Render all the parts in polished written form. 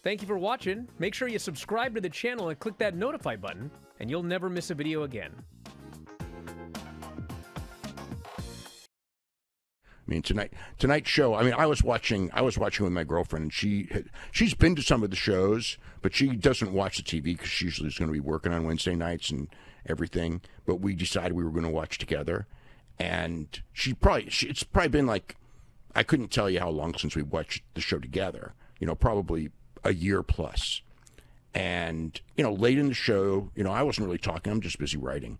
Thank you for watching. Make sure you subscribe to the channel and click that notify button, and you'll never miss a video again. I mean, tonight's show. I mean, I was watching with my girlfriend, and she's been to some of the shows, but she doesn't watch the TV because she usually is going to be working on Wednesday nights and everything. But we decided we were going to watch together, and it's probably been like, I couldn't tell you how long since we watched the show together. You know, probably a year plus. And you know, late in the show, you know, I wasn't really talking. I'm just busy writing.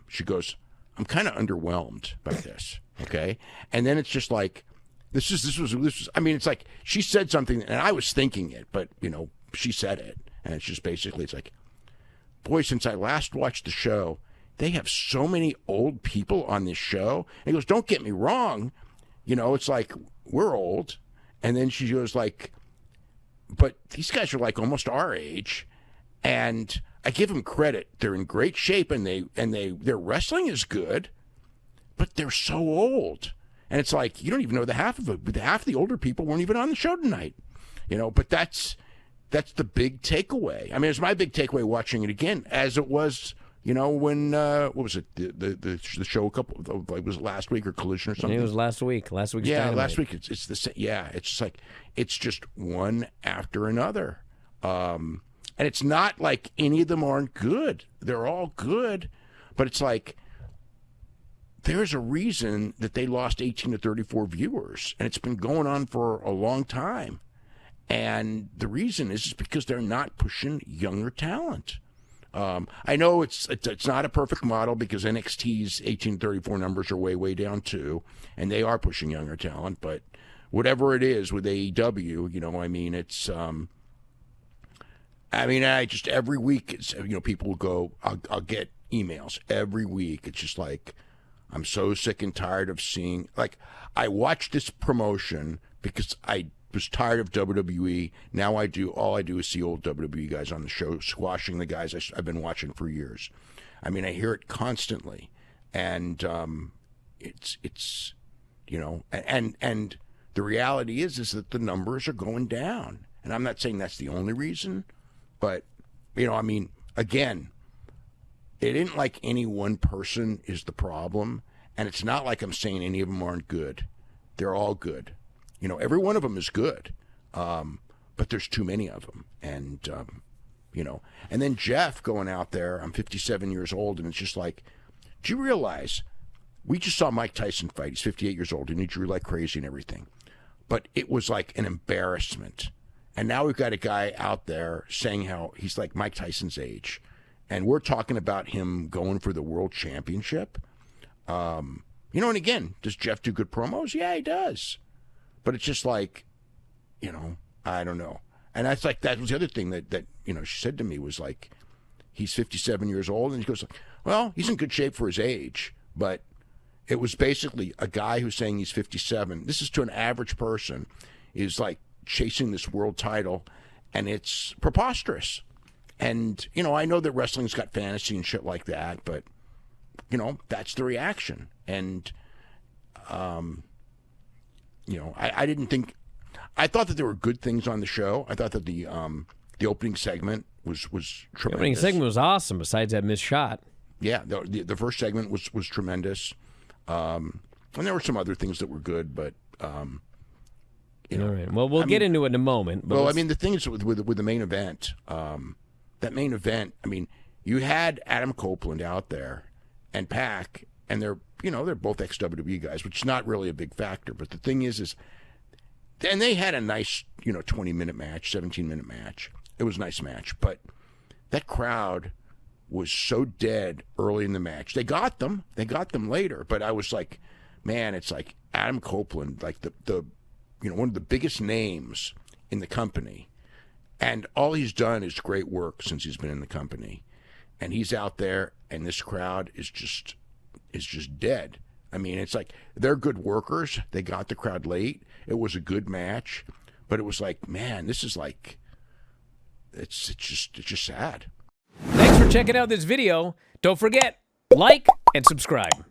She goes, "I'm kind of underwhelmed by this." Okay. And then it's just like, this was, I mean, it's like she said something and I was thinking it, but you know, she said it. And it's just basically, it's like, boy, since I last watched the show, they have so many old people on this show. And he goes, don't get me wrong. You know, it's like, we're old. And then she goes like, but these guys are like almost our age. And I give them credit. They're in great shape and their wrestling is good. But they're so old. And it's like, you don't even know the half of it. Half of the older people weren't even on the show tonight. You know, but that's the big takeaway. I mean, it's my big takeaway watching it again, as it was, you know, when, what was it, the show was it last week or Collision or something? It was last week. Last week's Yeah, Dynamite. last week. It's the same. Yeah, it's just like, it's just one after another. And it's not like any of them aren't good. They're all good. But it's like, there's a reason that they lost 18 to 34 viewers, and it's been going on for a long time. And the reason is because they're not pushing younger talent. I know it's not a perfect model because NXT's 18 to 34 numbers are way down too, and they are pushing younger talent. But whatever it is with AEW, you know, I mean, it's I just every week, it's, you know, people will go, I'll get emails every week. It's just like, I'm so sick and tired of seeing, like, I watched this promotion because I was tired of WWE. Now all I do is see old WWE guys on the show squashing the guys I've been watching for years. I mean, I hear it constantly, and it's you know, and the reality is that the numbers are going down, and I'm not saying that's the only reason, but you know, I mean, again, it isn't like any one person is the problem, and it's not like I'm saying any of them aren't good. They're all good. You know, every one of them is good, but there's too many of them. And, you know, and then Jeff going out there, I'm 57 years old, and it's just like, do you realize we just saw Mike Tyson fight. He's 58 years old, and he drew like crazy and everything. But it was like an embarrassment. And now we've got a guy out there saying how he's like Mike Tyson's age. And we're talking about him going for the world championship. You know, and again, does Jeff do good promos? Yeah, he does. But it's just like, you know, I don't know. And that's like, that was the other thing that you know, she said to me was like, he's 57 years old. And he goes, well, he's in good shape for his age. But it was basically a guy who's saying he's 57. This is to an average person, is like chasing this world title. And it's preposterous. And, you know, I know that wrestling's got fantasy and shit like that, but, you know, that's the reaction. And, you know, I didn't think, I thought that there were good things on the show. I thought that the opening segment was tremendous. The opening segment was awesome, besides that missed shot. Yeah, the first segment was tremendous. And there were some other things that were good, but, you know. All right. Well, we'll get into it in a moment. But well, I mean, the thing is with the main event, that main event, I mean, you had Adam Copeland out there and Pac, and they're both ex-WWE guys, which is not really a big factor. But the thing is, and they had a nice, 20-minute match, 17-minute match. It was a nice match. But that crowd was so dead early in the match. They got them. They got them later. But I was like, man, it's like Adam Copeland, like the one of the biggest names in the company. And all he's done is great work since he's been in the company. And he's out there, and this crowd is just dead. I mean, it's like they're good workers. They got the crowd late. It was a good match, but it was like, man, this is like, it's just sad. Thanks for checking out this video. Don't forget, like and subscribe.